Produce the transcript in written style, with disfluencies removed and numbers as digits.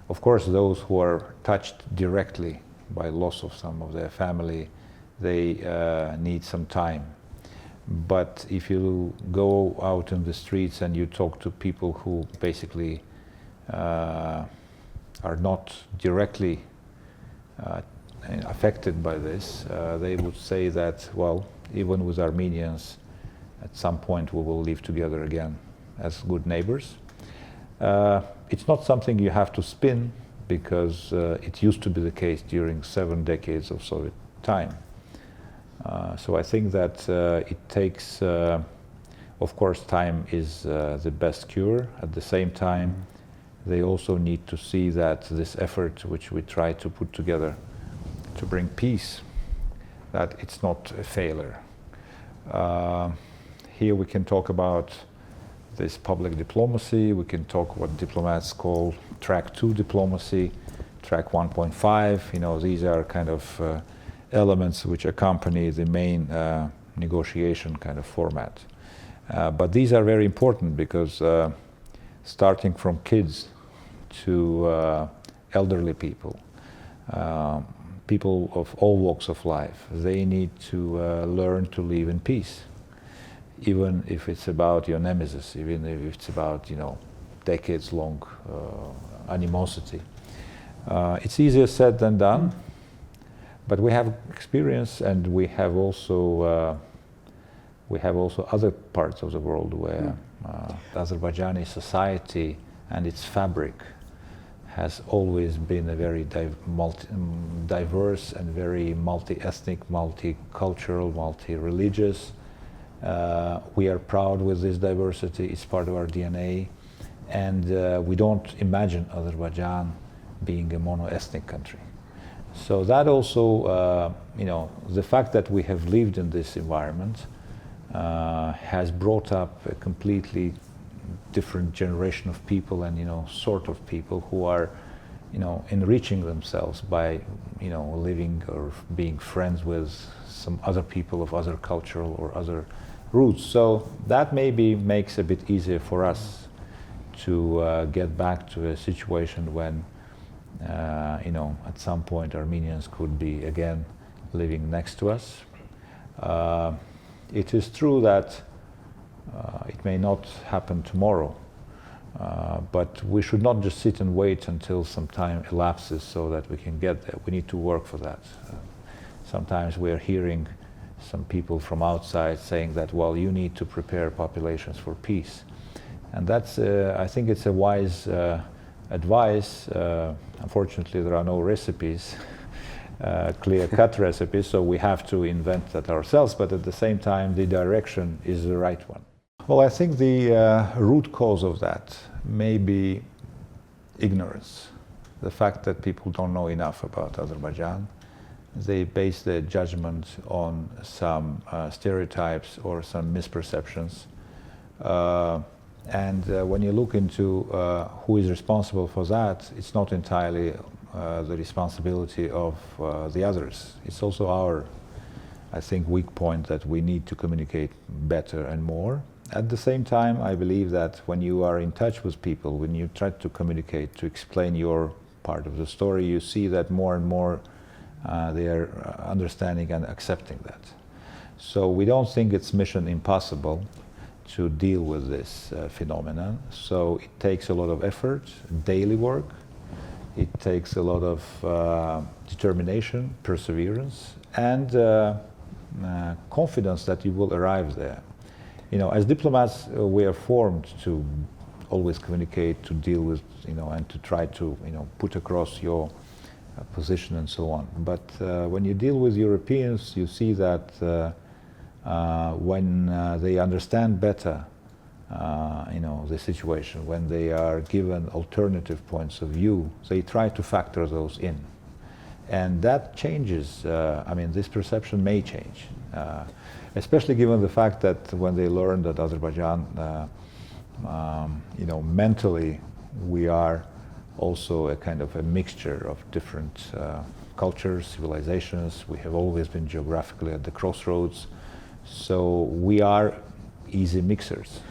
Of course, those who are touched directly by loss of some of their family, they need some time. But if you go out in the streets and you talk to people who basically are not directly affected by this, they would say that, well, even with Armenians, at some point we will live together again as good neighbors. It's not something you have to spin, because it used to be the case during 7 decades of Soviet time. So I think that it takes, of course, time is the best cure. At the same time, they also need to see that this effort which we try to put together to bring peace, that it's not a failure. Here we can talk about this public diplomacy, we can talk what diplomats call track 2 diplomacy, track 1.5, you know, these are kind of elements which accompany the main negotiation kind of format. But these are very important because starting from kids to elderly people, people of all walks of life, they need to learn to live in peace. Even if it's about your nemesis, even if it's about, you know, decades-long animosity. It's easier said than done, but we have experience, and we have also other parts of the world where Azerbaijani society and its fabric has always been a very diverse and very multi-ethnic, multicultural, multi-religious. We are proud with this diversity, it's part of our DNA, and we don't imagine Azerbaijan being a mono-ethnic country. So that also, you know, the fact that we have lived in this environment has brought up a completely different generation of people and, you know, sort of people who are, you know, enriching themselves by, you know, living or being friends with some other people of other cultural or other roots. So that maybe makes it a bit easier for us to get back to a situation when, you know, at some point Armenians could be again living next to us. It is true that it may not happen tomorrow, but we should not just sit and wait until some time elapses so that we can get there. We need to work for that. Sometimes we are hearing some people from outside saying that, well, you need to prepare populations for peace. And that's, I think it's a wise advice. Unfortunately, there are no recipes, clear-cut recipes, so we have to invent that ourselves, but at the same time, the direction is the right one. Well, I think the root cause of that may be ignorance. The fact that people don't know enough about Azerbaijan. They base their judgment on some stereotypes or some misperceptions. And when you look into who is responsible for that, it's not entirely the responsibility of the others. It's also our, I think, weak point that we need to communicate better and more. At the same time, I believe that when you are in touch with people, when you try to communicate, to explain your part of the story, you see that more and more they are understanding and accepting that. So we don't think it's mission impossible to deal with this phenomenon. So it takes a lot of effort, daily work. It takes a lot of determination, perseverance, and confidence that you will arrive there. You know, as diplomats, we are formed to always communicate, to deal with, you know, and to try to, you know, put across your position and so on. But when you deal with Europeans, you see that when they understand better, you know, the situation, when they are given alternative points of view, they try to factor those in. And that changes, I mean, this perception may change, especially given the fact that when they learn that Azerbaijan, you know, mentally we are also a kind of a mixture of different cultures, civilizations. We have always been geographically at the crossroads. So we are easy mixers.